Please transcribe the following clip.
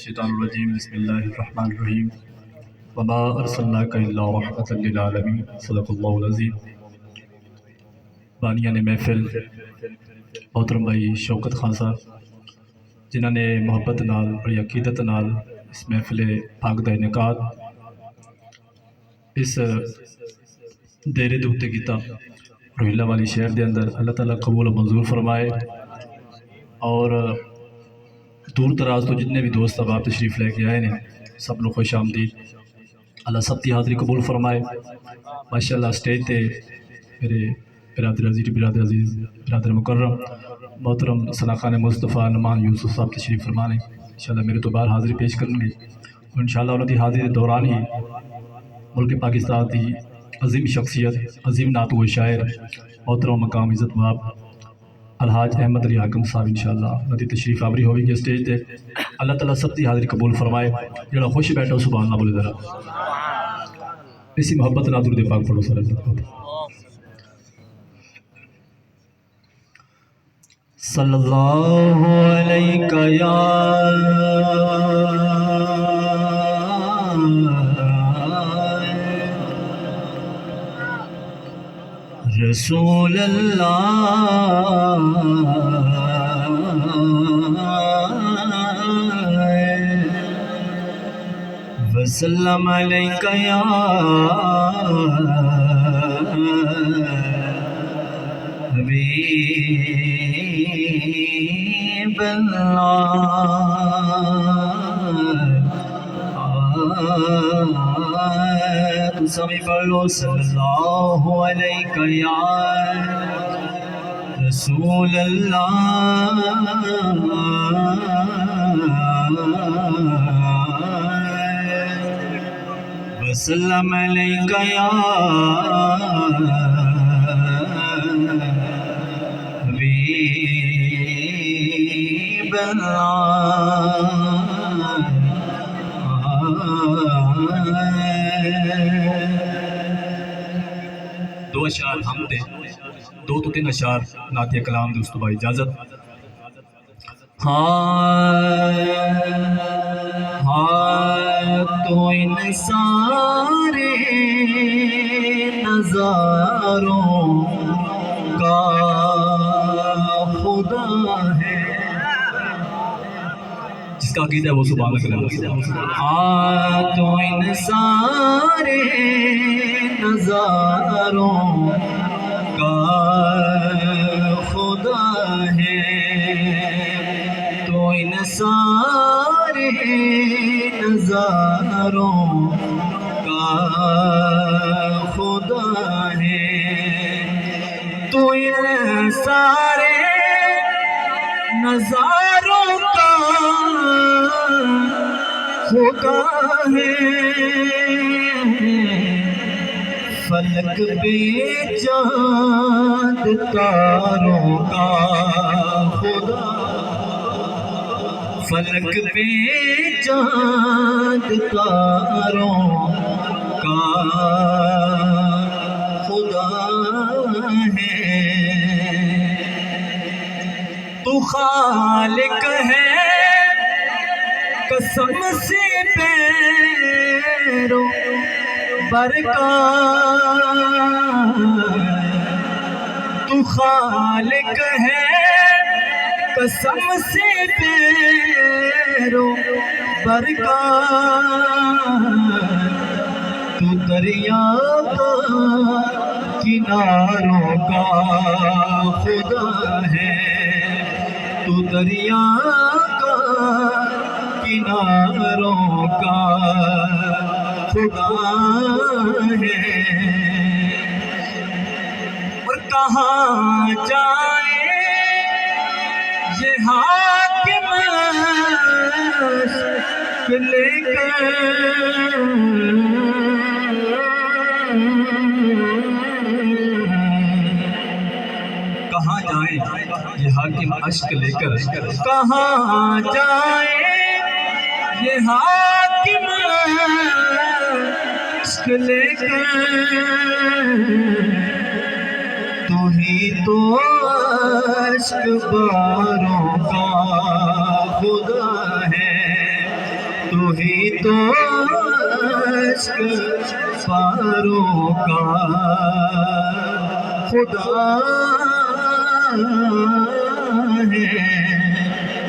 الشیطان الرجیم بسم اللہ الرحمن الرحیم وما ارسلناک الا رحمۃ للعالمین صدق اللہ العظیم۔ بانیان محفل محترم بھائی شوکت خان صاحب جنہوں نے محبت نال بڑی عقیدت نال اس محفل پاک دا انعقاد اس دیرے دے اُتے کیتا روہیلا والی شہر دے اندر، اللہ تعالیٰ قبول و منظور فرمائے۔ اور دور دراز تو جتنے بھی دوست اب آپ تشریف لے کے آئے ہیں سب لوگ خوش آمدید، اللہ سب کی حاضری قبول فرمائے۔ ماشاءاللہ اسٹیج تے میرے برادر عزیز برادر مکرم محترم ثنا خان مصطفیٰ نعمان یوسف صاحب تشریف فرمانے انشاءاللہ میرے تو باہر حاضری پیش کریں گے، اور انشاءاللہ انہوں کی حاضری کے دوران ہی ملک پاکستان کی عظیم شخصیت عظیم نعتگو شاعر محترم مقام عزت مآب الحاج احمد علی حاکم صاحب انشاءاللہ انہوں کی تشریف آوری ہوگی کہ اسٹیج تے اللہ تعالیٰ سب کی حاضری قبول فرمائے۔ جڑا خوش بیٹھا سبحان اللہ بولے ذرا اسی محبت نال درود پاک پڑھو صلی اللہ صلی اللہ علیہ یا رسول اللہ وسلم علیک یا حبیب اللہ، سمی پڑھو صلی اللہ علیہ یا رسول اللہ وسلم علیک یا حبیب اللہ۔ دو اشعار ہم دے، دو تو تین اشعار نعت کلام دے، اس تو بھائی اجازت۔ تو ان سارے نظاروں کا خدا ہے، جس کا عقیدہ ہے وہ سبحان اللہ۔ تو ان سارے نظاروں کا خدا ہے، تو ان سارے نظاروں کا خدا ہے، تو ان سارے نظاروں کا خدا ہے، فلک پہ چاند تاروں کا خدا، فلک پہ چاند تاروں کا خدا ہے، تو خالق ہے قسم سے پیروں برکات، تو خالق ہے قسم سے پیروں برکات، تو دریا کا کناروں کا خدا ہے، تو دریا کا کناروں کا خدا ہے، اور کہاں جائے یہ حاکم عشق لے کر، کہاں جائے یہ حاکم عشق لے کر، کہاں جائے یہ حاکم عشق لے کر، تو ہی تو عشق باروں کا خدا ہے، تو ہی تو عشق پاروں کا خدا ہے